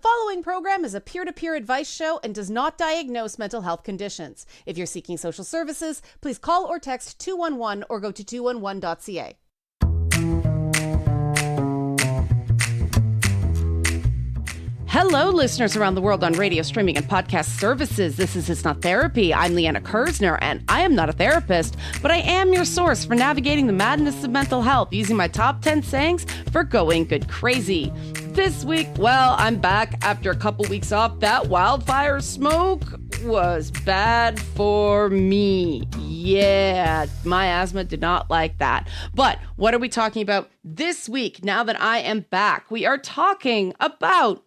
following program is a peer-to-peer advice show and does not diagnose mental health conditions. If you're seeking social services, please call or text 211 or go to 211.ca. Hello, listeners around the world on radio, streaming, and podcast services. This is It's Not Therapy. I'm Liana Kersner, and I am not a therapist, but I am your source for navigating the madness of mental health using my top 10 sayings for going good crazy. This week, well, I'm back after a couple weeks off. That wildfire smoke was bad for me. Yeah, my asthma did not like that. But what are we talking about this week now that I am back? We are talking about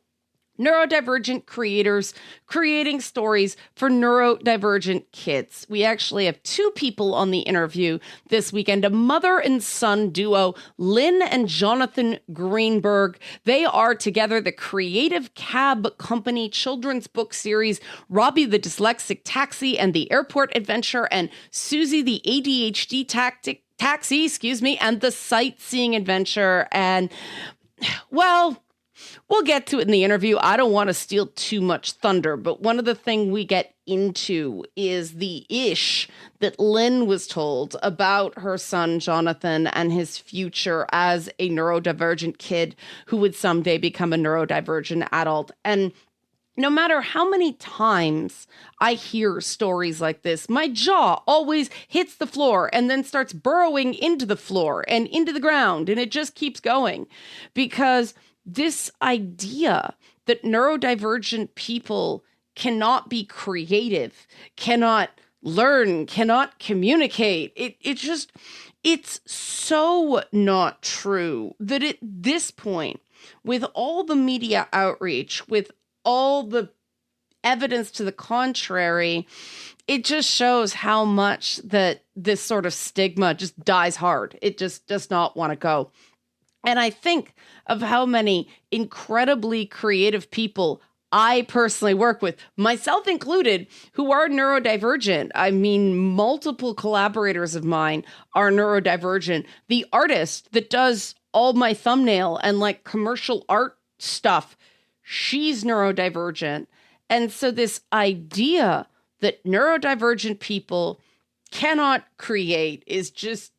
neurodivergent creators creating stories for neurodivergent kids. We actually have two people on the interview this weekend, a mother and son duo, Lynn and Jonathan Greenberg. They are together the Creative Cab Company children's book series, Robbie the Dyslexic Taxi and the Airport Adventure, and Susie the ADHD Taxi, and the Sightseeing Adventure. And, well, we'll get to it in the interview. I don't want to steal too much thunder, but one of the things we get into is the ish that Lynn was told about her son, Jonathan, and his future as a neurodivergent kid who would someday become a neurodivergent adult. And no matter how many times I hear stories like this, my jaw always hits the floor and then starts burrowing into the floor and into the ground, and it just keeps going because this idea that neurodivergent people cannot be creative, cannot learn, cannot communicate, it's so not true that at this point, with all the media outreach, with all the evidence to the contrary, it just shows how much that this sort of stigma just dies hard. It just does not want to go. And I think of how many incredibly creative people I personally work with, myself included, who are neurodivergent. I mean, multiple collaborators of mine are neurodivergent. The artist that does all my thumbnail and like commercial art stuff, she's neurodivergent. And so this idea that neurodivergent people cannot create is just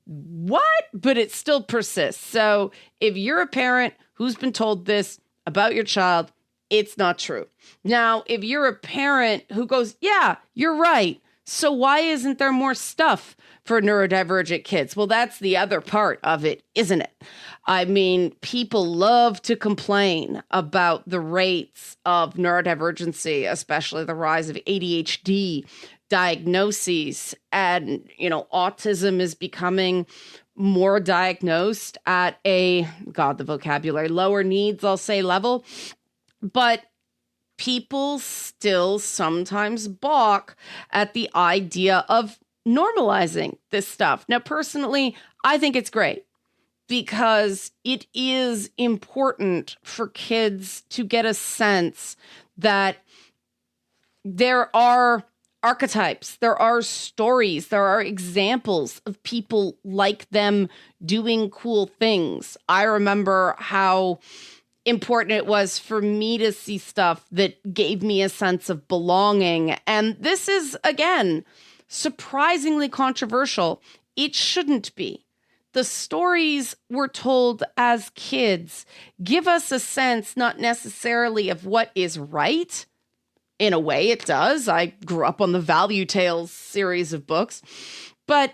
what? But it still persists. So if you're a parent who's been told this about your child, it's not true. Now, if you're a parent who goes, yeah, you're right, so why isn't there more stuff for neurodivergent kids? Well, that's the other part of it, isn't it? I mean, people love to complain about the rates of neurodivergency, especially the rise of ADHD diagnoses, and autism is becoming more diagnosed at a lower needs, I'll say, level. But people still sometimes balk at the idea of normalizing this stuff. Now, personally, I think it's great because it is important for kids to get a sense that there are archetypes, there are stories, there are examples of people like them doing cool things. I remember how important it was for me to see stuff that gave me a sense of belonging. And this is, again, surprisingly controversial. It shouldn't be. The stories we're told as kids give us a sense not necessarily of what is right. In a way, it does. I grew up on the Value Tales series of books, but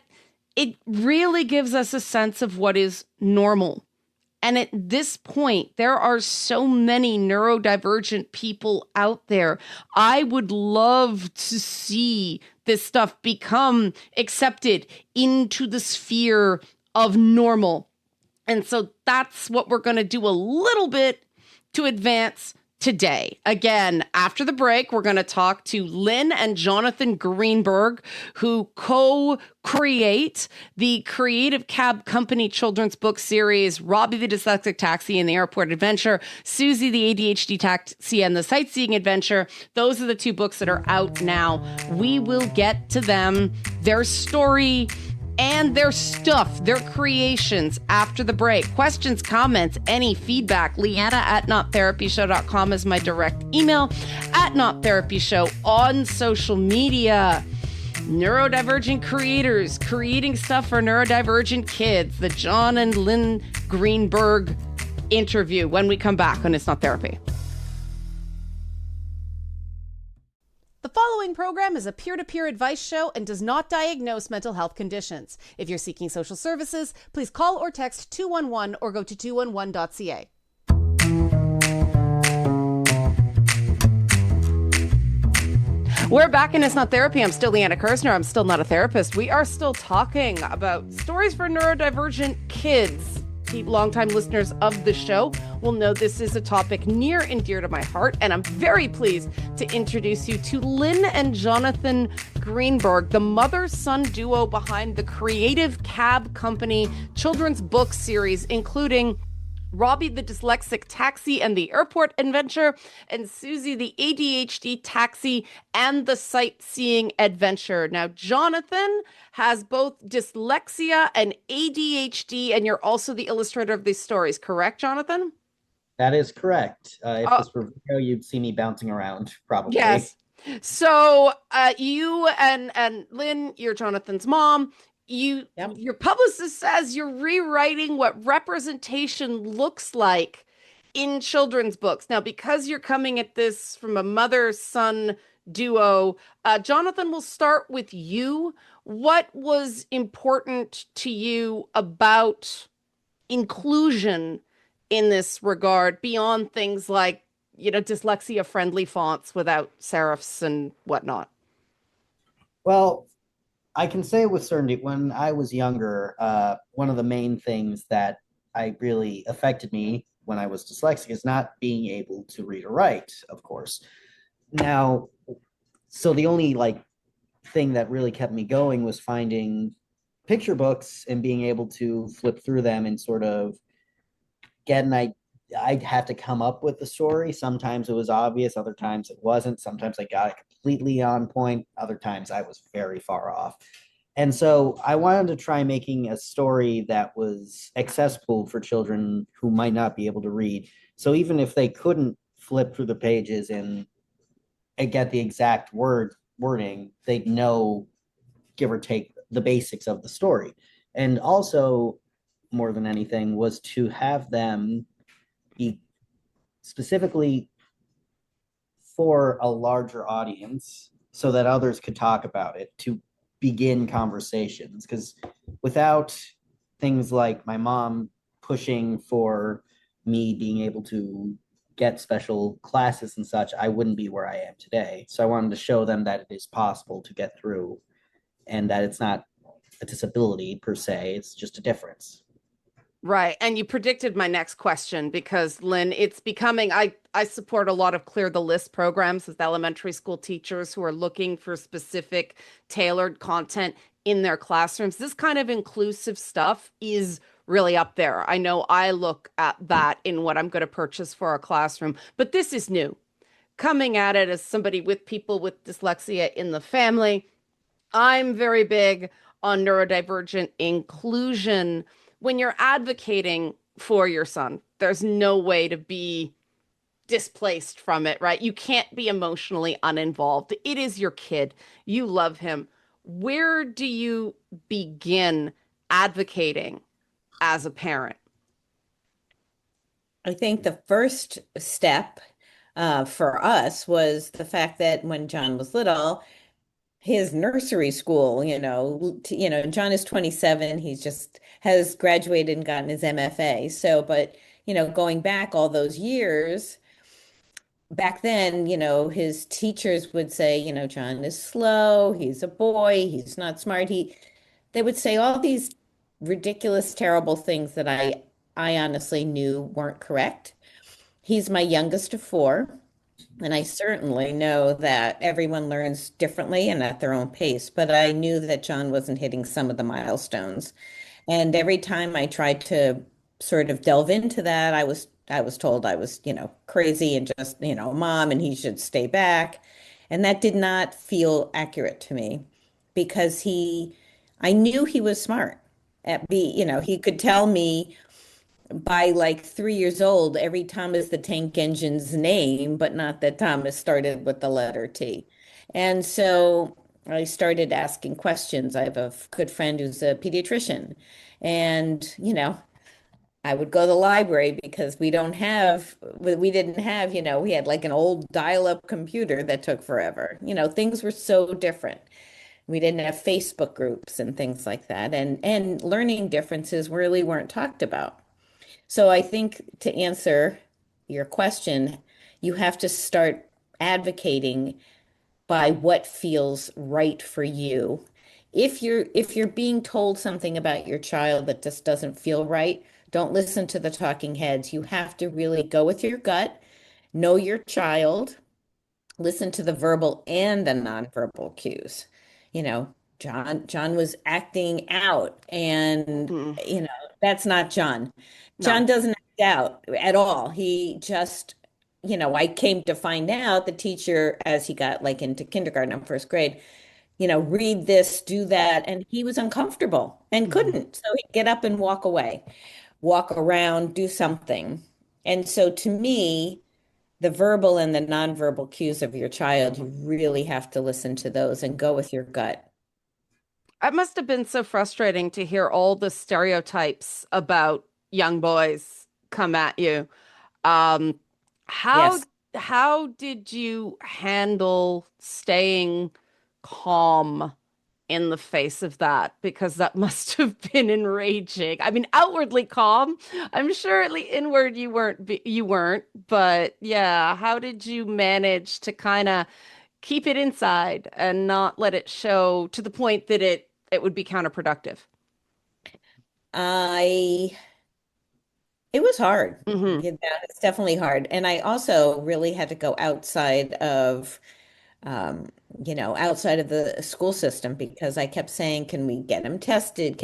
it really gives us a sense of what is normal. And at this point, there are so many neurodivergent people out there. I would love to see this stuff become accepted into the sphere of normal. And so that's what we're going to do a little bit to advance today. Again, after the break, we're going to talk to Lynn and Jonathan Greenberg, who co-create the Creative Cab Company children's book series, Robbie the Dyslexic Taxi and the Airport Adventure, Susie the ADHD Taxi and the Sightseeing Adventure. Those are the two books that are out now. We will get to them, their story, and their stuff, their creations after the break. Questions, comments, any feedback. Liana at nottherapyshow.com is my direct email. At nottherapyshow on social media. Neurodivergent creators creating stuff for neurodivergent kids. The John and Lynn Greenberg interview when we come back on It's Not Therapy. The following program is a peer-to-peer advice show and does not diagnose mental health conditions. If you're seeking social services, please call or text 211 or go to 211.ca. We're back in It's Not Therapy. I'm still Liana Kersner. I'm still not a therapist. We are still talking about stories for neurodivergent kids. Longtime listeners of the show will know this is a topic near and dear to my heart, and I'm very pleased to introduce you to Lynn and Jonathan Greenberg, the mother-son duo behind the Creative Cab Company children's book series, including Robbie the Dyslexic Taxi and the Airport Adventure, and Susie the ADHD Taxi and the Sightseeing Adventure. Now, Jonathan has both dyslexia and ADHD, and you're also the illustrator of these stories, correct, Jonathan? That is correct. If this were video, you'd see me bouncing around, probably. Yes. So you and Lynn, you're Jonathan's mom. Your publicist says you're rewriting what representation looks like in children's books. Now, because you're coming at this from a mother-son duo, Jonathan, will start with you. What was important to you about inclusion in this regard beyond things like, dyslexia-friendly fonts without serifs and whatnot? Well, I can say with certainty, when I was younger, one of the main things that really affected me when I was dyslexic is not being able to read or write, of course. Now, so the only thing that really kept me going was finding picture books and being able to flip through them and sort of get an idea. I'd have to come up with the story. Sometimes it was obvious, other times it wasn't. Sometimes I got it completely on point, other times I was very far off. And so I wanted to try making a story that was accessible for children who might not be able to read. So even if they couldn't flip through the pages and get the exact wording, they'd know, give or take, the basics of the story. And also, more than anything, was to have them be specifically for a larger audience so that others could talk about it, to begin conversations. Because without things like my mom pushing for me being able to get special classes and such, I wouldn't be where I am today. So I wanted to show them that it is possible to get through and that it's not a disability per se, it's just a difference. Right. And you predicted my next question because, Lynn, it's becoming, I support a lot of clear the list programs with elementary school teachers who are looking for specific tailored content in their classrooms. This kind of inclusive stuff is really up there. I know I look at that in what I'm going to purchase for a classroom, but this is new. Coming at it as somebody with people with dyslexia in the family, I'm very big on neurodivergent inclusion. When you're advocating for your son, there's no way to be displaced from it, right? You can't be emotionally uninvolved. It is your kid. You love him. Where do you begin advocating as a parent? I think the first step for us was the fact that when John was little, his nursery school, John is 27. He's just has graduated and gotten his MFA. So, but, going back all those years, back then, his teachers would say, John is slow. He's a boy. He's not smart. They would say all these ridiculous, terrible things that I honestly knew weren't correct. He's my youngest of four. And I certainly know that everyone learns differently and at their own pace, but I knew that John wasn't hitting some of the milestones. And every time I tried to sort of delve into that, I was told I was, crazy and just, mom, and he should stay back. And that did not feel accurate to me because I knew he was smart. He could tell me by like 3 years old every Thomas the Tank Engine's name, but not that Thomas started with the letter T. And so I started asking questions. I have a good friend who's a pediatrician, and I would go to the library because we didn't have, we had like an old dial-up computer that took forever. Things were so different. We didn't have Facebook groups and things like that. And learning differences really weren't talked about. So I think to answer your question, you have to start advocating by what feels right for you. If you're being told something about your child that just doesn't feel right, don't listen to the talking heads. You have to really go with your gut, know your child, listen to the verbal and the nonverbal cues. You know, John was acting out, and Mm, you know, that's not John. no. John doesn't act out at all. He just, I came to find out the teacher, as he got like into kindergarten and first grade, read this, do that, and he was uncomfortable and Mhm. couldn't. So he'd get up and walk away, walk around, do something. And so to me, the verbal and the nonverbal cues of your child, you really have to listen to those and go with your gut. It must have been so frustrating to hear all the stereotypes about young boys come at you. Um, how Yes. how did you handle staying calm in the face of that? Because that must have been enraging. I mean, outwardly calm. I'm sure at least inward you weren't, but yeah, how did you manage to kind of keep it inside and not let it show to the point that it would be counterproductive? I, it was hard. Hmm. It's definitely hard. And I also really had to go um, outside of the school system because I kept saying, can we get him tested?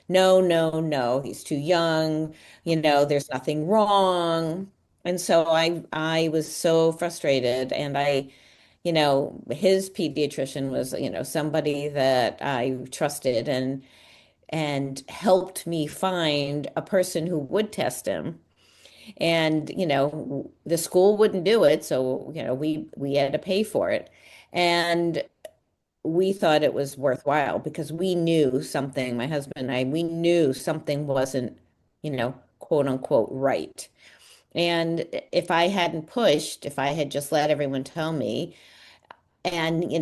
No, no, no, he's too young. There's nothing wrong. And so I was so frustrated. And his pediatrician was, somebody that I trusted and helped me find a person who would test him. And the school wouldn't do it, so we had to pay for it. And we thought it was worthwhile because we knew something, my husband and I, we knew something wasn't, quote unquote, right. And if I had just let everyone tell me and,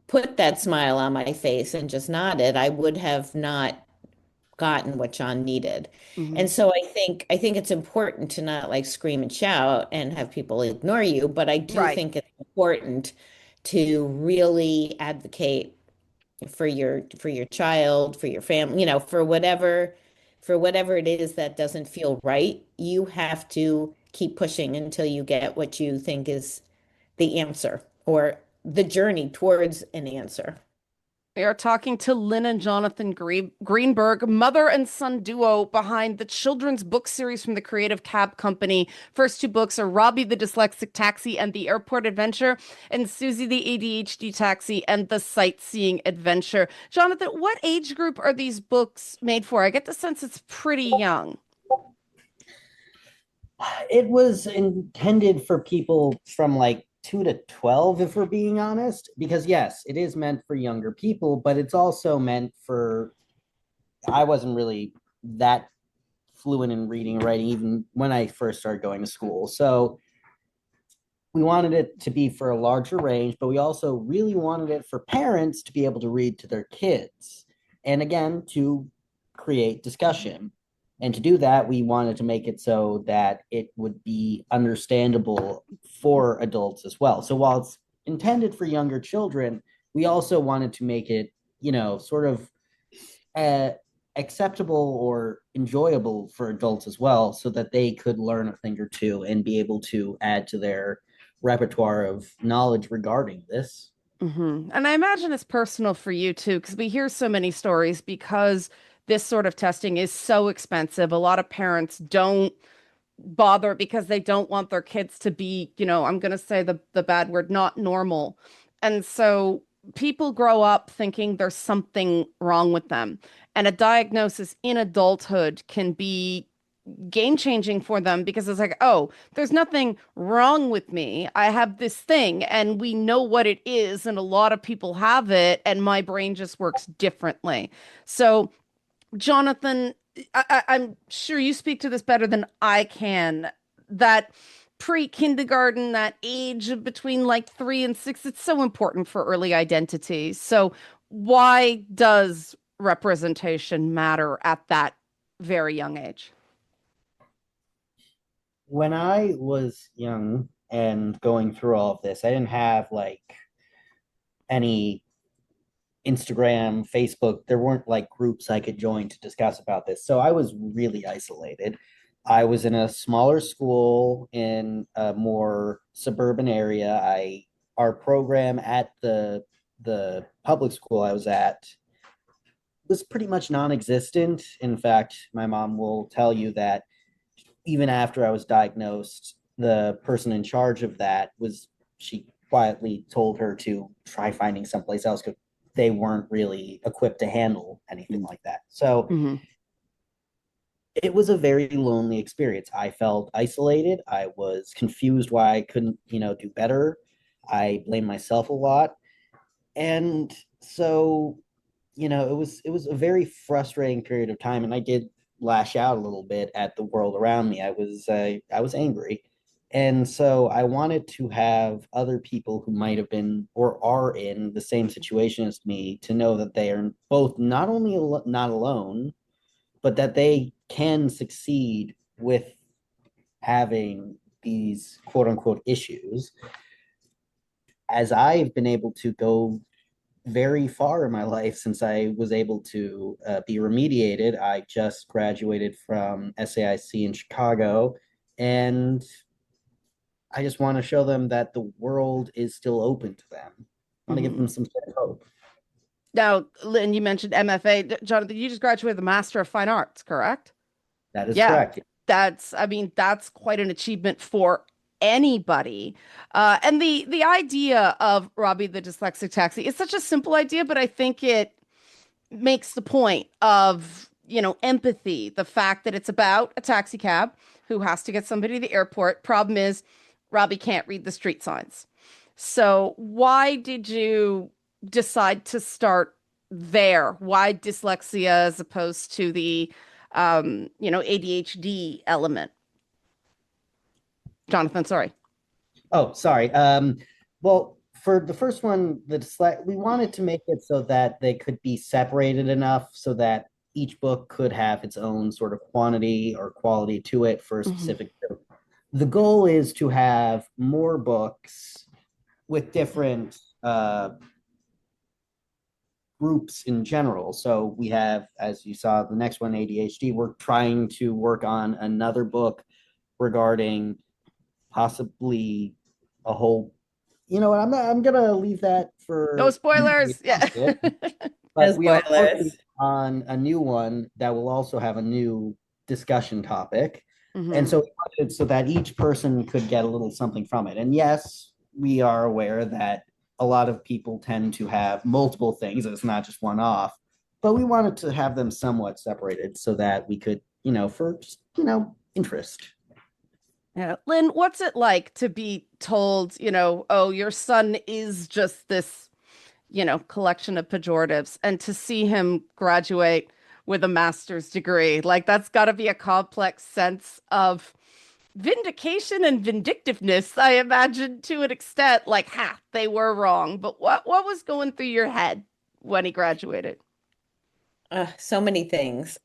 put that smile on my face and just nodded, I would have not gotten what John needed. Hmm. And so I think it's important to not like scream and shout and have people ignore you, but I do Right. think it's important to really advocate for your child, for your family, for whatever it is that doesn't feel right. You have to keep pushing until you get what you think is the answer or the journey towards an answer. We are talking to Lynn and Jonathan Greenberg, mother and son duo behind the children's book series from the Creative Cab Company. First two books are Robbie the Dyslexic Taxi and the Airport Adventure, and Susie the ADHD Taxi and the Sightseeing Adventure. Jonathan, what age group are these books made for? I get the sense it's pretty young. It was intended for people from like 2 to 12, if we're being honest, because yes, it is meant for younger people, but it's also meant for, I wasn't really that fluent in reading and writing even when I first started going to school. So we wanted it to be for a larger range, but we also really wanted it for parents to be able to read to their kids. And again, to create discussion. And to do that, we wanted to make it so that it would be understandable for adults as well. So while it's intended for younger children, we also wanted to make it, sort of uh, acceptable or enjoyable for adults as well, so that they could learn a thing or two and be able to add to their repertoire of knowledge regarding this. And I imagine it's personal for you too, because we hear so many stories because this sort of testing is so expensive. A lot of parents don't bother because they don't want their kids to be, I'm going to say the bad word, not normal. And so people grow up thinking there's something wrong with them, and a diagnosis in adulthood can be game changing for them because it's like, oh, there's nothing wrong with me. I have this thing, and we know what it is, and a lot of people have it, and my brain just works differently. So, Jonathan, I'm sure you speak to this better than I can. That pre-kindergarten, that age of between like 3 and 6, it's so important for early identity. So, why does representation matter at that very young age? When I was young and going through all of this, I didn't have like any Instagram, Facebook. There weren't like groups I could join to discuss about this. So I was really isolated. I was in a smaller school in a more suburban area. I Our program at the public school I was at was pretty much non-existent. In fact, my mom will tell you that even after I was diagnosed, the person in charge of that was she quietly told her to try finding someplace else because they weren't really equipped to handle anything like that. So Mhm. it was a very lonely experience. I felt isolated. I was confused why I couldn't, do better. I blamed myself a lot. And so, it was a very frustrating period of time, and I did lash out a little bit at the world around me. I was angry. And so I wanted to have other people who might have been or are in the same situation as me to know that they are both not only not alone, but that they can succeed with having these quote unquote issues. As I've been able to go very far in my life since I was able to be remediated. I just graduated from SAIC in Chicago, and I just want to show them that the world is still open to them. I want to give them Mhm. some sort of hope. Now, Lynn, you mentioned MFA. Jonathan, you just graduated with a Master of Fine Arts, correct? That is Yeah, correct. I mean, that's quite an achievement for anybody. And the idea of Robbie the Dyslexic Taxi is such a simple idea, but I think it makes the point of, empathy, the fact that it's about a taxi cab who has to get somebody to the airport. Problem is, Robbie can't read the street signs. So, why did you decide to start there? Why dyslexia as opposed to the, ADHD element? Jonathan, sorry. Oh, sorry. Well, for the first one, we wanted to make it so that they could be separated enough so that each book could have its own sort of quantity or quality to it for a Mhm. specific group. The goal is to have more books with different groups in general. So we have, as you saw, the next one, ADHD. We're trying to work on another book regarding possibly a whole. You know what? I'm gonna leave that No for you to spoilers. Yeah. announce it. No But we are working spoilers. on a new one that will also have a new discussion topic. And Hmm. so we wanted so that each person could get a little something from it. And yes, we are aware that a lot of people tend to have multiple things. It's not just one off, but we wanted to have them somewhat separated so that we could, for just, interest. Yeah. Lynn, what's it like to be told, oh, your son is just this, collection of pejoratives, and to see him graduate with a master's degree? Like, that's got to be a complex sense of vindication and vindictiveness, I imagine, to an extent. Like, ha, they were wrong. But what was going through your head when he graduated? So many things.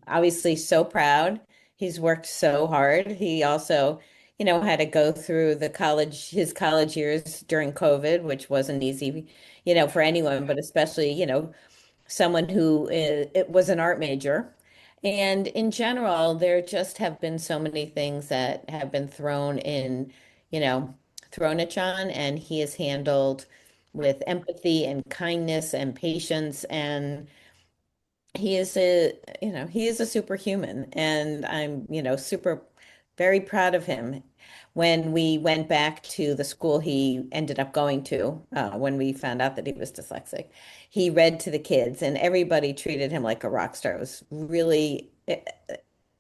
Obviously so proud. He's worked so hard. He also, had to go through his college years during COVID, which wasn't easy, for anyone, but especially, someone who it was an art major. And in general, there just have been so many things that have been you know, thrown at John, and he has handled with empathy and kindness and patience, and he is a superhuman, and I'm, super very proud of him. when we went back to the school he ended up going to, when we found out that he was dyslexic, he read to the kids and everybody treated him like a rock star. It was really,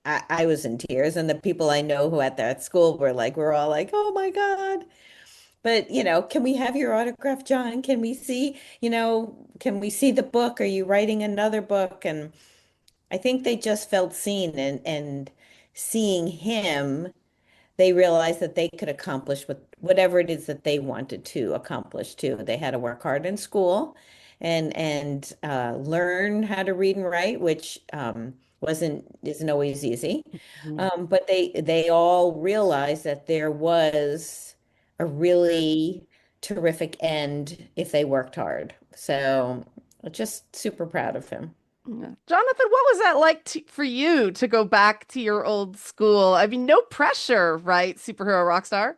I was in tears. And the people I know who at that school were like, we're all like, oh my God. But, can we have your autograph, John? Can we see, can we see the book? Are you writing another book? And I think they just felt seen and seeing him they realized that they could accomplish whatever it is that they wanted to accomplish too. They had to work hard in school and learn how to read and write, which isn't always easy. Mhm. But they all realized that there was a really terrific end if they worked hard. So just super proud of him. Yeah. Jonathan, what was that like for you to go back to your old school? I mean, no pressure, right? Superhero rock star.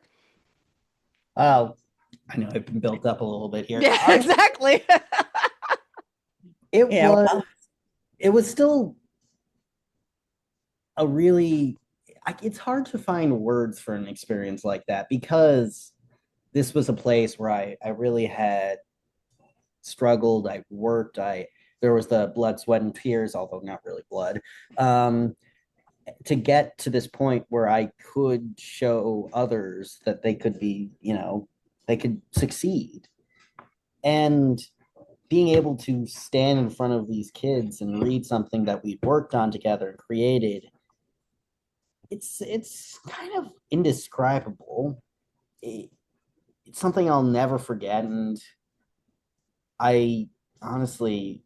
Oh, I know I've been built up a little bit here. Yeah, exactly. It Yeah, was well, it was still a really it's hard to find words for an experience like that because this was a place where I really had struggled. I worked. I There was the blood, sweat, and tears, although not really blood, um, to get to this point where I could show others that they could be, they could succeed. And being able to stand in front of these kids and read something that we worked on together and created, it's kind of indescribable. It, it's something I'll never forget, and I honestly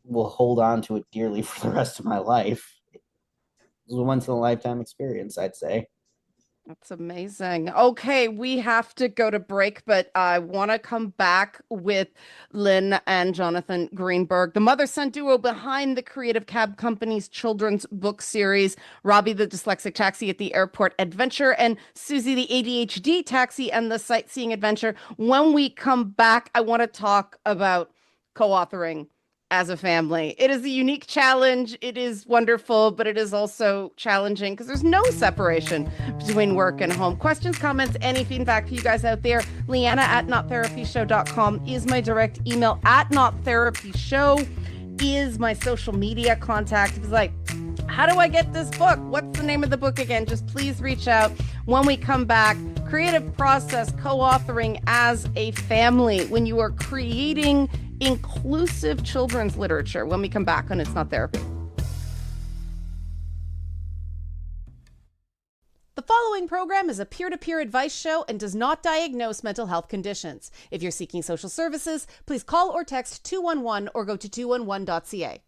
will hold on to it dearly for the rest of my life. It was a once in a lifetime experience, I'd say. That's amazing. Okay, we have to go to break, but I want to come back with Lynn and Jonathan Greenberg, the mother-son duo behind the Creative Cab Company's children's book series, Robbie the Dyslexic Taxi at the Airport Adventure, and Susie the ADHD Taxi and the Sightseeing Adventure. When we come back, I want to talk about co-authoring as a family. It is a unique challenge. It is wonderful, but it is also challenging because there's no separation between work and home. Questions, comments, any feedback for you guys out there? Liana at nottherapyshow.com is my direct email. At nottherapyshow is my social media contact. It's like, how do I get this book? What's the name of the book again? Just please reach out. When we come back, creative process, co-authoring as a family, when you are creating inclusive children's literature, when we come back on It's Not Therapy. The following program is a peer-to-peer advice show and does not diagnose mental health conditions. If you're seeking social services, please call or text 211 or go to 211.ca.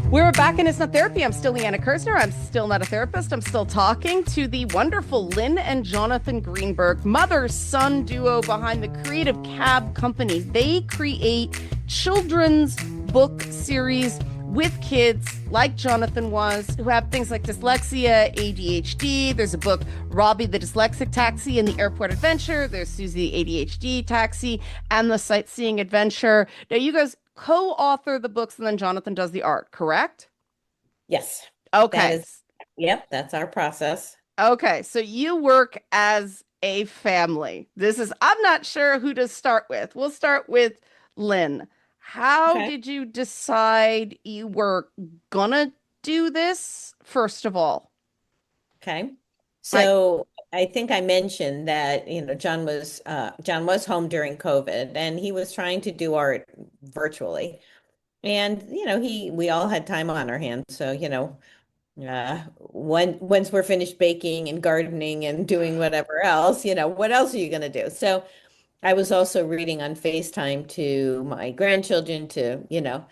We're back in It's Not Therapy. I'm still Liana Kersner. I'm still not a therapist. I'm still talking to the wonderful Lynn and Jonathan Greenberg, mother-son duo behind the Creative Cab Company. They create children's book series with kids like Jonathan was, who have things like dyslexia, ADHD. There's a book, Robbie the Dyslexic Taxi and the Airport Adventure. There's Susie the ADHD Taxi and the Sightseeing Adventure. Now, you guys co-author the books and then Jonathan does the art, correct? yes, Okay. yep, that's our process. Okay. So you work as a family. I'm not sure who to start with. We'll start with Lynn. How Okay. did you decide you were gonna do this, first of all? Okay. Like, So I think I mentioned that, John was home during COVID and he was trying to do art virtually. And, we all had time on our hands. So, once we're finished baking and gardening and doing whatever else, what else are you going to do? So I was also reading on FaceTime to my grandchildren, to,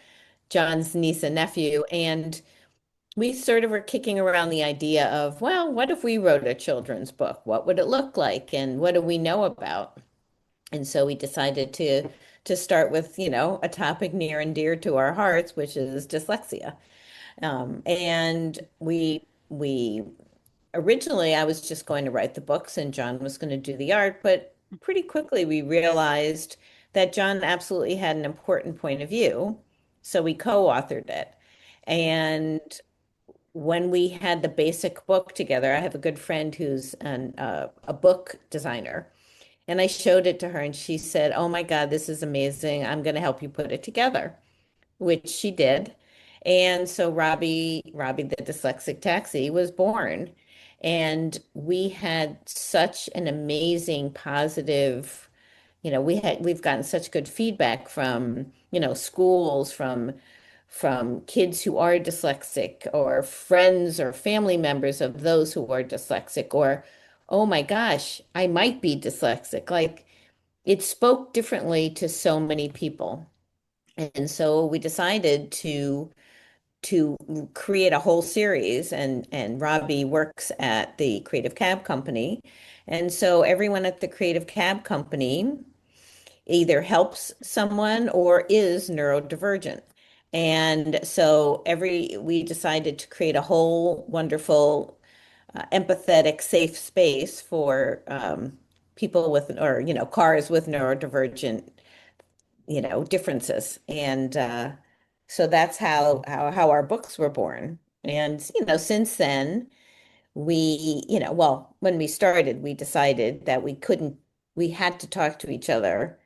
John's niece and nephew. And we sort of were kicking around the idea of, well, what if we wrote a children's book? What would it look like? And what do we know about? And so we decided to start with, a topic near and dear to our hearts, which is dyslexia. And we originally I was just going to write the books and John was going to do the art, but pretty quickly we realized that John absolutely had an important point of view. So we co-authored it. And when we had the basic book together, I have a good friend who's a book designer. And I showed it to her and she said, "Oh my God, this is amazing. I'm going to help you put it together," which she did. And so Robbie the Dyslexic Taxi was born. And we had such an amazing positive, we've gotten such good feedback from, schools, from kids who are dyslexic or friends or family members of those who are dyslexic, or, oh my gosh, I might be dyslexic. Like it spoke differently to so many people. And so we decided to create a whole series, and Robbie works at the Creative Cab Company. And so everyone at the Creative Cab Company either helps someone or is neurodivergent. And so we decided to create a whole wonderful, empathetic, safe space for people with, or, cars with neurodivergent, differences. And so that's how our books were born. And, since then, well, when we started, we decided that we had to talk to each other,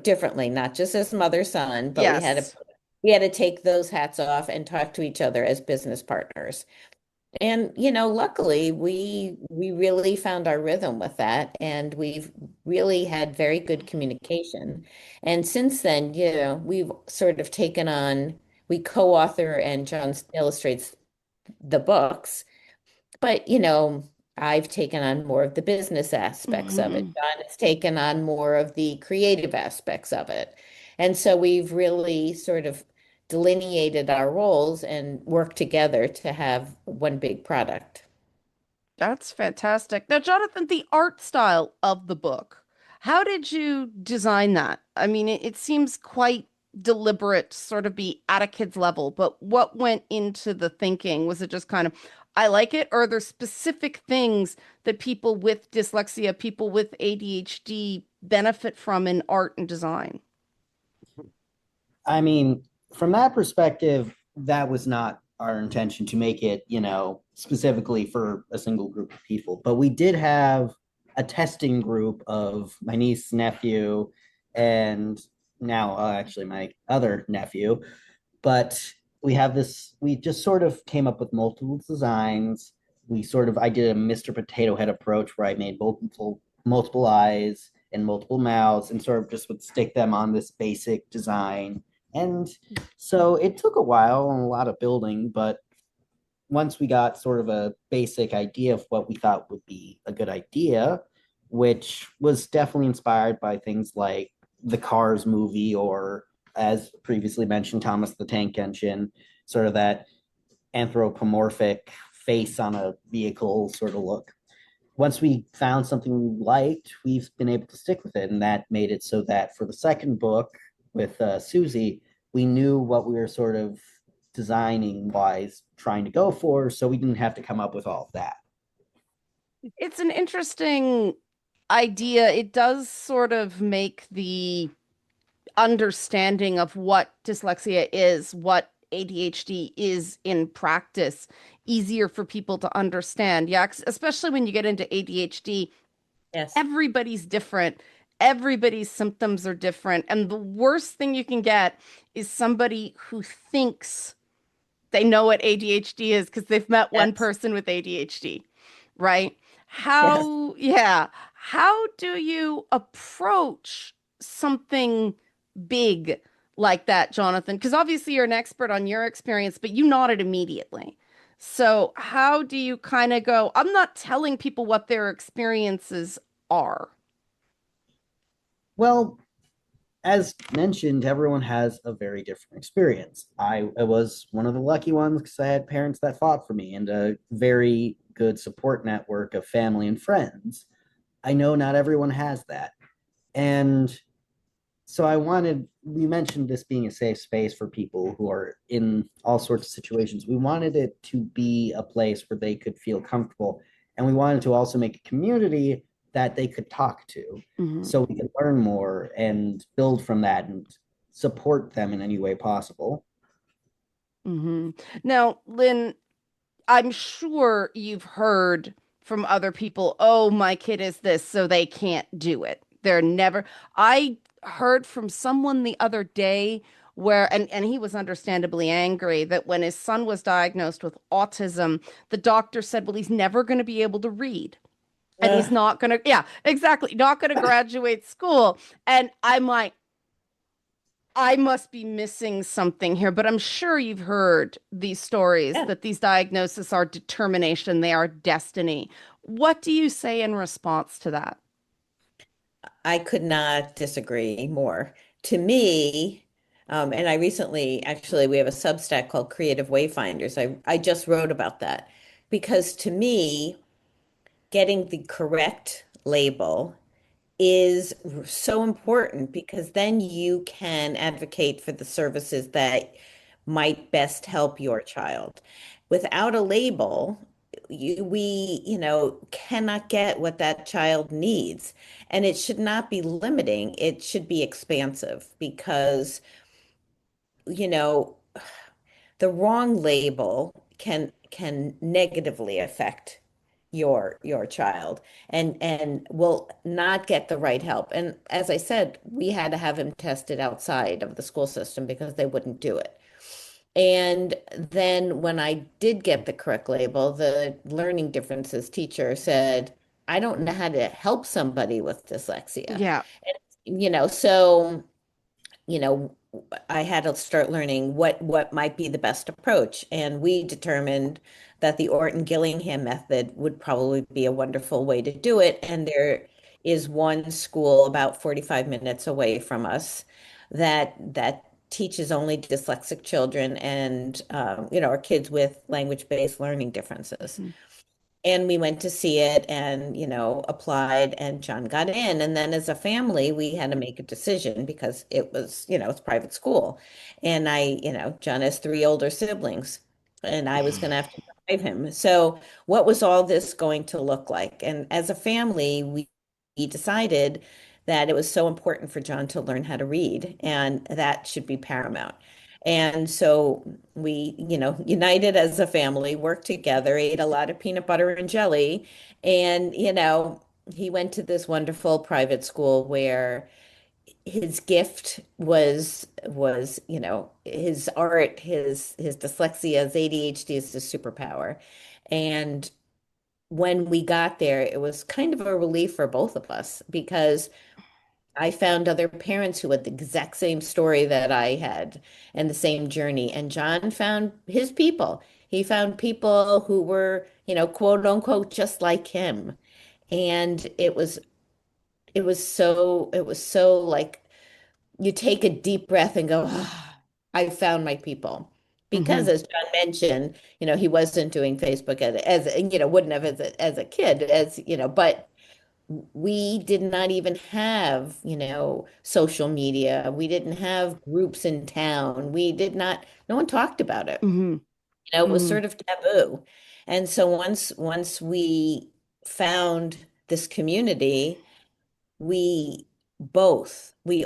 differently, not just as mother son, but Yes. we had to take those hats off and talk to each other as business partners. And, luckily we really found our rhythm with that, and we've really had very good communication. And since then, we've sort of we co-author and John illustrates the books. But, I've taken on more of the business aspects of it. Mhm. John has taken on more of the creative aspects of it. And so we've really sort of delineated our roles and worked together to have one big product. That's fantastic. Now, Jonathan, the art style of the book, how did you design that? I mean, it seems quite deliberate, to sort of be at a kid's level, but what went into the thinking? Was it just kind of, I like it, or are there specific things that people with dyslexia, people with ADHD benefit from in art and design? I mean, from that perspective, that was not our intention to make it, specifically for a single group of people. But we did have a testing group of my niece, nephew, and now actually my other nephew. But we just sort of came up with multiple designs. I did a Mr. Potato Head approach where I made multiple eyes and multiple mouths and sort of just would stick them on this basic design. And so it took a while and a lot of building, but once we got sort of a basic idea of what we thought would be a good idea, which was definitely inspired by things like the Cars movie, or as previously mentioned, Thomas the Tank Engine, sort of that anthropomorphic face on a vehicle sort of look. Once we found something we liked, we've been able to stick with it. And that made it so that for the second book with Susie, we knew what we were sort of designing wise trying to go for. So we didn't have to come up with all of that. It's an interesting idea. It does sort of make the understanding of what dyslexia is, what ADHD is in practice, easier for people to understand. Yeah, especially when you get into ADHD, Yes. everybody's different. Everybody's symptoms are different. And the worst thing you can get is somebody who thinks they know what ADHD is because they've met one Yes. person with ADHD, right? Yes. How do you approach something big like that, Jonathan? Because obviously you're an expert on your experience, but you nodded immediately. So how do you kind of go, I'm not telling people what their experiences are. Well, as mentioned, everyone has a very different experience. I was one of the lucky ones because I had parents that fought for me and a very good support network of family and friends. I know not everyone has that. And so we mentioned this being a safe space for people who are in all sorts of situations. We wanted it to be a place where they could feel comfortable. And we wanted to also make a community that they could talk to Mhm. so we could learn more and build from that and support them in any way possible. Hmm. Now, Lynn, I'm sure you've heard from other people, oh, my kid is this, so they can't do it. They're never. I heard from someone the other day where, and he was understandably angry that when his son was diagnosed with autism, the doctor said, well, he's never going to be able to read. And he's Ugh. not going to, yeah, exactly, not going to graduate school. And I'm like, I must be missing something here, but I'm sure you've heard these stories Yeah. that these diagnoses are determination, they are destiny. What do you say in response to that? I could not disagree more. To me, and I recently, actually, we have a Substack called Creative Wayfinders. I just wrote about that because to me, getting the correct label is so important because then you can advocate for the services that might best help your child. Without a label, we cannot get what that child needs. And it should not be limiting, it should be expansive because, you know, the wrong label can negatively affect your child and will not get the right help. And as I said, we had to have him tested outside of the school system because they wouldn't do it. And then when I did get the correct label, the learning differences teacher said, I don't know how to help somebody with dyslexia. Yeah. So you know, I had to start learning what might be the best approach. And we determined that the Orton Gillingham method would probably be a wonderful way to do it. And there is one school about 45 minutes away from us that teaches only dyslexic children and or kids with language-based learning differences. Mhm. And we went to see it and, applied and John got in. And then as a family, we had to make a decision because it was, it's private school. And John has three older siblings and I was going to have to drive him. So what was all this going to look like? And as a family, we decided that it was so important for John to learn how to read and that should be paramount. And so we, united as a family, worked together, ate a lot of peanut butter and jelly. And, he went to this wonderful private school where his gift was, his art, his dyslexia, his ADHD is his superpower. And when we got there, it was kind of a relief for both of us because I found other parents who had the exact same story that I had and the same journey. And John found his people. He found people who were, quote unquote, just like him. And it was so like you take a deep breath and go, "Ah, I found my people." Because Mhm. as John mentioned, he wasn't doing Facebook wouldn't have as a kid, but we did not even have, social media. We didn't have groups in town. No one talked about it. Mhm. It was Mhm. sort of taboo. And so once we found this community, we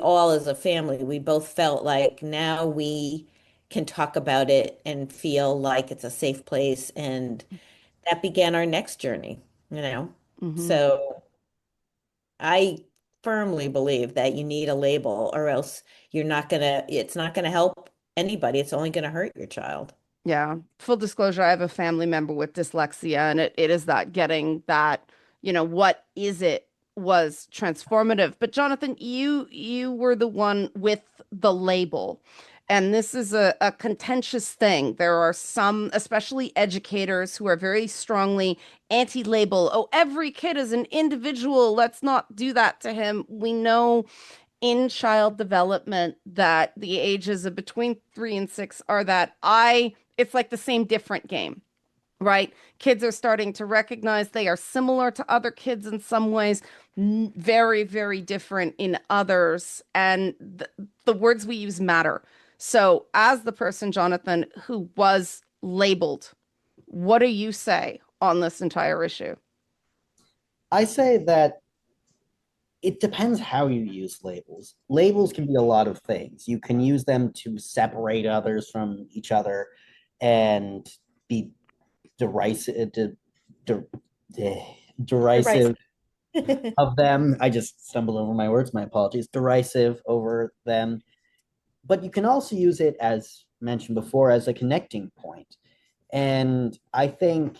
all as a family, we both felt like now we can talk about it and feel like it's a safe place. And that began our next journey, you know. Mhm. So I firmly believe that you need a label or else it's not gonna help anybody. It's only gonna hurt your child. Yeah. Full disclosure, I have a family member with dyslexia, and it is that getting that, what is it was transformative. But Jonathan, you were the one with the label. And this is a contentious thing. There are some, especially educators, who are very strongly anti-label. Oh, every kid is an individual. Let's not do that to him. We know in child development that the ages of between 3 and 6 are it's like the same different game, right? Kids are starting to recognize they are similar to other kids in some ways, very, very different in others. And the words we use matter. So, as the person, Jonathan, who was labeled, what do you say on this entire issue? I say that it depends how you use labels. Labels can be a lot of things. You can use them to separate others from each other and be derisive, Right. derisive of them. I just stumbled over my words. My apologies. Derisive over them. But you can also use it, as mentioned before, as a connecting point. And I think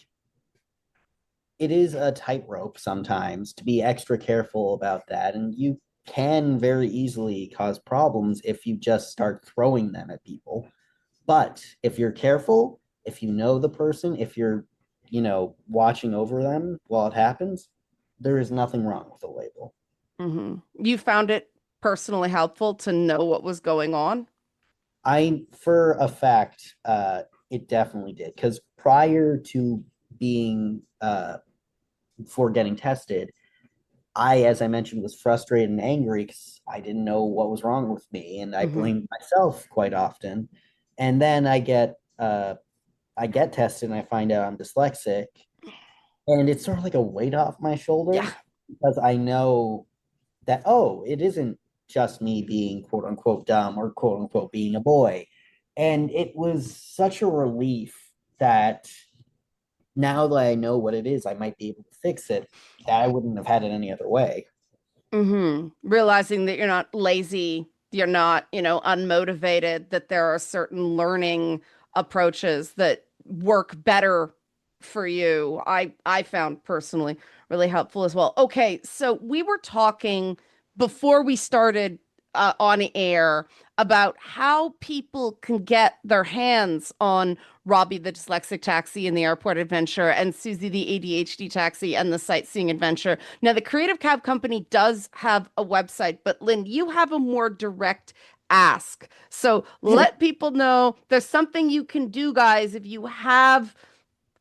it is a tightrope sometimes to be extra careful about that. And you can very easily cause problems if you just start throwing them at people. But if you're careful, if you know the person, if you're, watching over them while it happens, there is nothing wrong with the label. You found it personally helpful to know what was going on? For a fact, it definitely did. Because prior to being, before getting tested, as I mentioned, was frustrated and angry because I didn't know what was wrong with me, and I blamed myself quite often. And then I get tested and I find out I'm dyslexic, and it's sort of like a weight off my Yeah. shoulders because I know that, oh, it isn't just me being quote unquote dumb or quote unquote being a boy. And it was such a relief that now that I know what it is, I might be able to fix it, that I wouldn't have had it any other way. Realizing that you're not lazy, you're not, unmotivated, that there are certain learning approaches that work better for you. I found personally really helpful as well. Okay, so we were talking before we started on air about how people can get their hands on Robbie the Dyslexic Taxi and the Airport Adventure and Susie the ADHD Taxi and the Sightseeing Adventure. Now, the Creative Cab Company does have a website, but Lynn, you have a more direct ask. So let people know there's something you can do, guys, if you have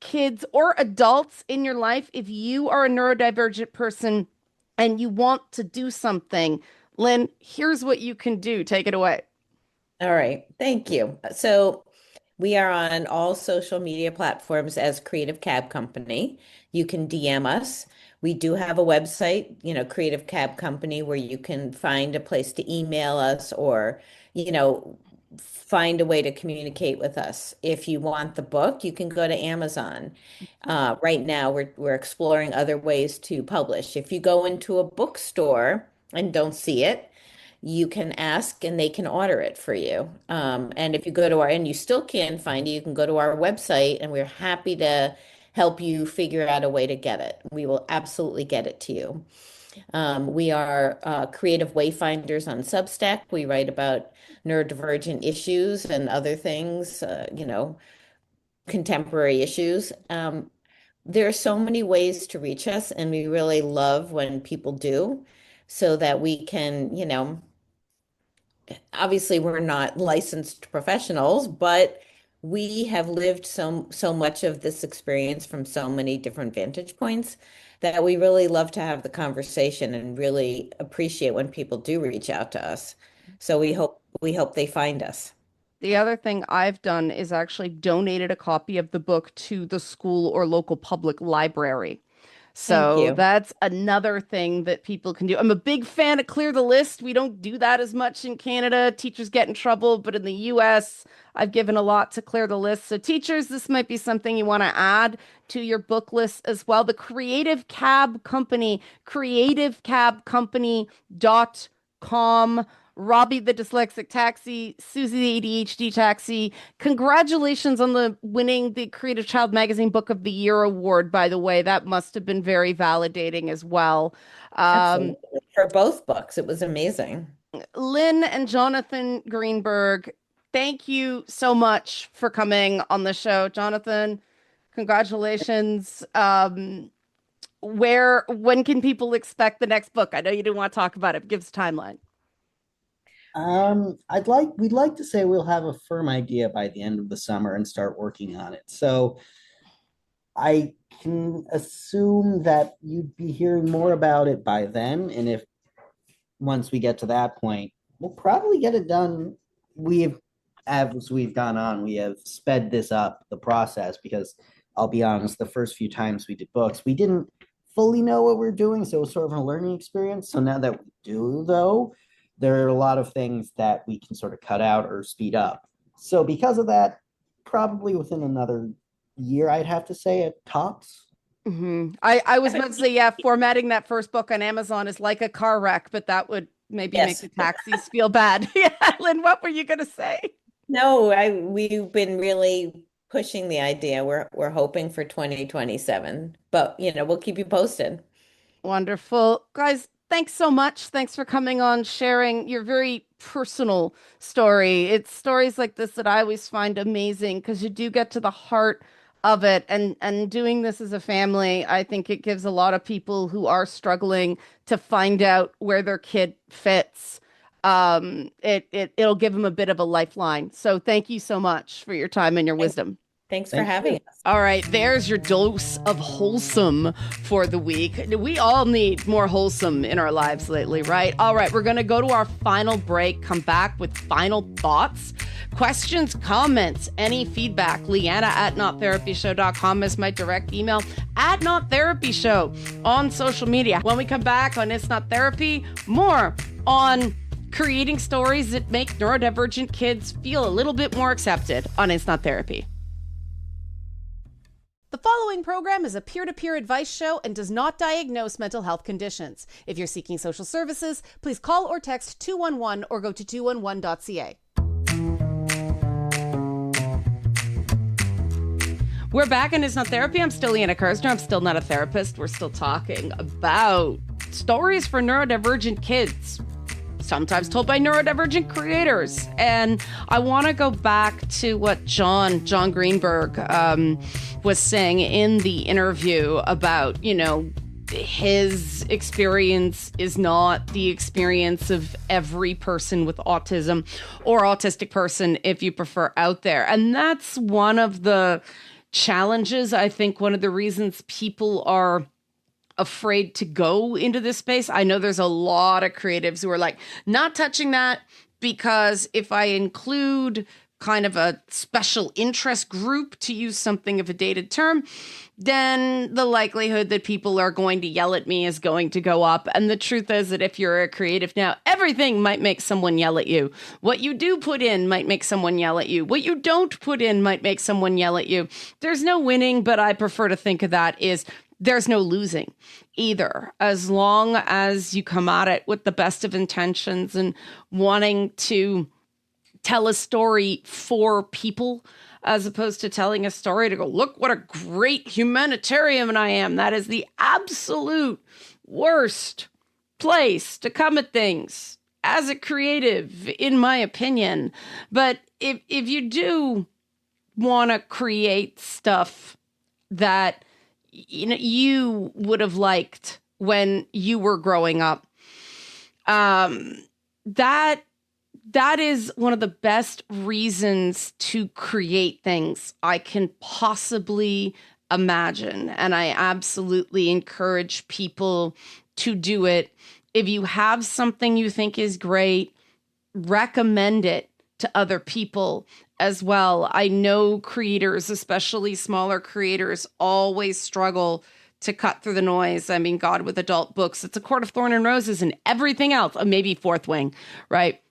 kids or adults in your life, if you are a neurodivergent person and you want to do something. Lynn, here's what you can do. Take it away. All right. Thank you. So we are on all social media platforms as Creative Cab Company. You can DM us. We do have a website, Creative Cab Company, where you can find a place to email us or, find a way to communicate with us. If you want the book, you can go to Amazon. Right now, we're exploring other ways to publish. If you go into a bookstore and don't see it, you can ask and they can order it for you. And if you go to and you still can't find it, you can go to our website and we're happy to help you figure out a way to get it. We will absolutely get it to you. We are creative wayfinders on Substack. We write about neurodivergent issues and other things, contemporary issues. There are so many ways to reach us, and we really love when people do so that we can, obviously we're not licensed professionals, but we have lived so much of this experience from so many different vantage points that we really love to have the conversation and really appreciate when people do reach out to us. So we hope they find us. The other thing I've done is actually donated a copy of the book to the school or local public library. Thank So you. that's another thing that people can do. I'm a big fan of Clear the List. We don't do that as much in Canada. Teachers get in trouble, but in the US, I've given a lot to Clear the List. So teachers, this might be something you want to add to your book list as well. The Creative Cab Company, creativecabcompany.com. Robbie the Dyslexic Taxi, Susie the ADHD Taxi. Congratulations on the winning the Creative Child Magazine Book of the Year award, by the way. That must have been very validating as well. Um, Absolutely. For both books, it was amazing. Lynn and Jonathan Greenberg, thank you so much for coming on the show. Jonathan, congratulations. When can people expect the next book? I know you didn't want to talk about it, but give us a timeline. We'd like to say we'll have a firm idea by the end of the summer and start working on it. So I can assume that you'd be hearing more about it by then. And if once we get to that point, we'll probably get it done. As we've gone on, we have sped this up the process because I'll be honest, the first few times we did books, we didn't fully know what we are doing. So it was sort of a learning experience. So now that we do, though, there are a lot of things that we can sort of cut out or speed up. So because of that, probably within another year, I'd have to say, at tops. I was about to say, yeah, formatting that first book on Amazon is like a car wreck, but that would maybe make Yes. the taxis feel bad. Yeah, Lynn, what were you going to say? No, we've been really pushing the idea. We're hoping for 2027, but we'll keep you posted. Wonderful. Guys, thanks so much. Thanks for coming on, sharing your very personal story. It's stories like this that I always find amazing because you do get to the heart of it. And doing this as a family, I think it gives a lot of people who are struggling to find out where their kid fits. It'll give them a bit of a lifeline. So thank you so much for your time and your wisdom. Thanks for Thank having you. us. All right, there's your dose of wholesome for the week. We all need more wholesome in our lives lately, right? All right, we're going to go to our final break, come back with final thoughts, questions, comments, any feedback. Liana at nottherapyshow.com is my direct email, at nottherapyshow on social media. When we come back on It's Not Therapy, more on creating stories that make neurodivergent kids feel a little bit more accepted on It's Not Therapy. The following program is a peer-to-peer advice show and does not diagnose mental health conditions. If you're seeking social services, please call or text 211 or go to 211.ca. We're back and It's Not Therapy. I'm still Liana Kersner. I'm still not a therapist. We're still talking about stories for neurodivergent kids, sometimes told by neurodivergent creators. And I want to go back to what John Greenberg was saying in the interview about, his experience is not the experience of every person with autism or autistic person, if you prefer, out there. And that's one of the challenges. I think one of the reasons people are afraid to go into this space. I know there's a lot of creatives who are like, not touching that, because if I include kind of a special interest group, to use something of a dated term, then the likelihood that people are going to yell at me is going to go up. And the truth is that if you're a creative now, everything might make someone yell at you. What you do put in might make someone yell at you. What you don't put in might make someone yell at you. There's no winning, but I prefer to think of that is there's no losing either, as long as you come at it with the best of intentions and wanting to tell a story for people, as opposed to telling a story to go, look what a great humanitarian I am. That is the absolute worst place to come at things as a creative, in my opinion. But if you do want to create stuff that you would have liked when you were growing up, that is one of the best reasons to create things I can possibly imagine. And I absolutely encourage people to do it. If you have something you think is great, recommend it to other people as well. I know creators, especially smaller creators, always struggle to cut through the noise. I mean, God, with adult books, it's A Court of Thorn and Roses and everything else, maybe Fourth Wing, right?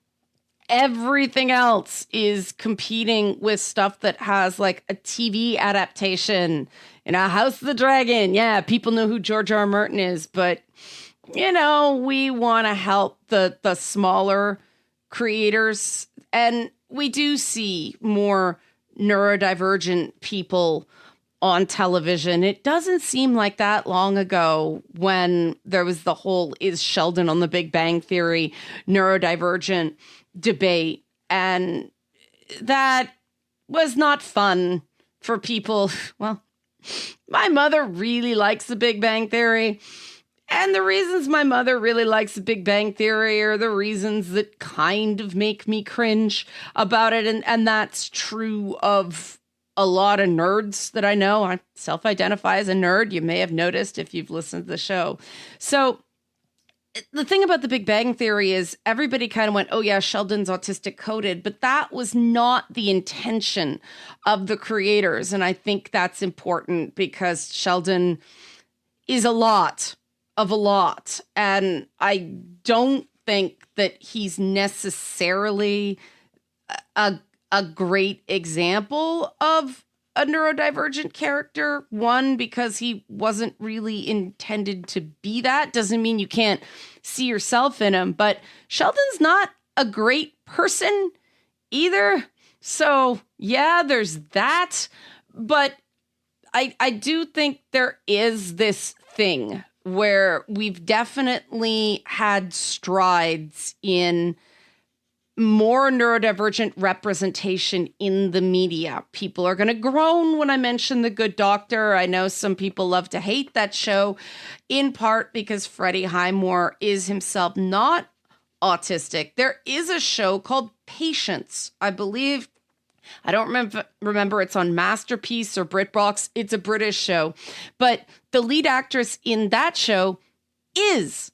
Everything else is competing with stuff that has like a TV adaptation. House of the Dragon. Yeah, people know who George R. R. Martin is, but we want to help the smaller creators. And we do see more neurodivergent people on television. It doesn't seem like that long ago when there was the whole is Sheldon on the Big Bang Theory neurodivergent debate. And that was not fun for people. Well, my mother really likes the Big Bang Theory. And the reasons my mother really likes the Big Bang Theory are the reasons that kind of make me cringe about it. And that's true of a lot of nerds that I know. I self-identify as a nerd. You may have noticed if you've listened to the show. So the thing about the Big Bang Theory is everybody kind of went, oh yeah, Sheldon's autistic coded, but that was not the intention of the creators. And I think that's important because Sheldon is a lot of a lot. And I don't think that he's necessarily a great example of a neurodivergent character. One, because he wasn't really intended to be that. Doesn't mean you can't see yourself in him. But Sheldon's not a great person either. So, yeah, there's that. But I do think there is this thing where we've definitely had strides in more neurodivergent representation in the media. People are going to groan when I mention The Good Doctor. I know some people love to hate that show, in part because Freddie Highmore is himself not autistic. There is a show called Patience, I believe. I don't remember it's on Masterpiece or BritBox. It's a British show. But the lead actress in that show is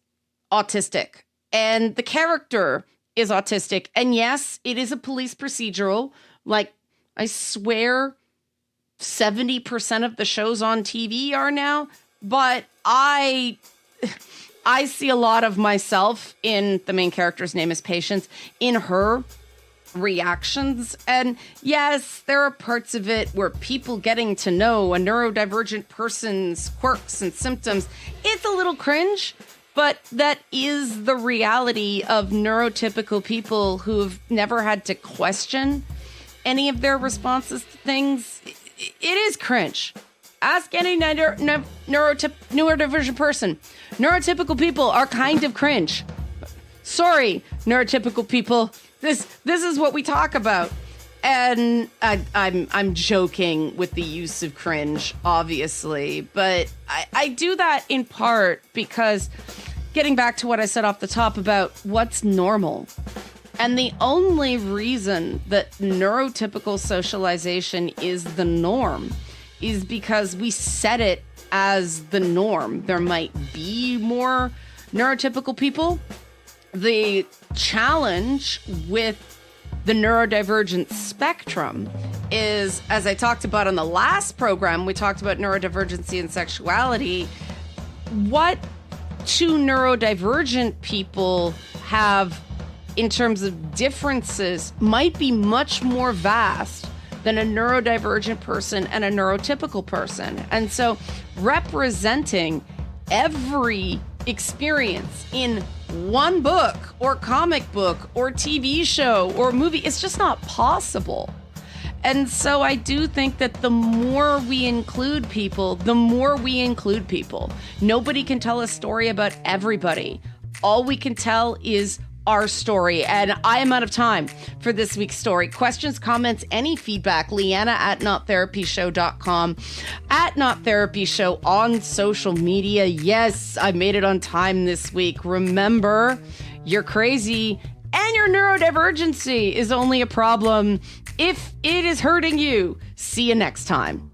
autistic. And the character is autistic. And yes, it is a police procedural. Like, I swear 70% of the shows on TV are now. But I see a lot of myself in the main character's name is Patience, in her reactions. And yes, there are parts of it where people getting to know a neurodivergent person's quirks and symptoms, it's a little cringe, but that is the reality of neurotypical people who've never had to question any of their responses to things. It is cringe. Ask any neurodivergent person. Neurotypical people are kind of cringe. Sorry, neurotypical people. This is what we talk about. And I'm joking with the use of cringe, obviously, but I do that in part because, getting back to what I said off the top about what's normal, and the only reason that neurotypical socialization is the norm is because we set it as the norm. There might be more neurotypical people. The challenge with the neurodivergent spectrum is, as I talked about on the last program, we talked about neurodivergency and sexuality. What two neurodivergent people have in terms of differences might be much more vast than a neurodivergent person and a neurotypical person. And so representing every experience in one book or comic book or TV show or movie, it's just not possible. And so I do think that the more we include people, the more we include people. Nobody can tell a story about everybody. All we can tell is our story. And I am out of time for this week's story. Questions, comments, any feedback, Liana at nottherapyshow.com, at nottherapyshow on social media. Yes, I made it on time this week. Remember, you're crazy and your neurodivergency is only a problem if it is hurting you. See you next time.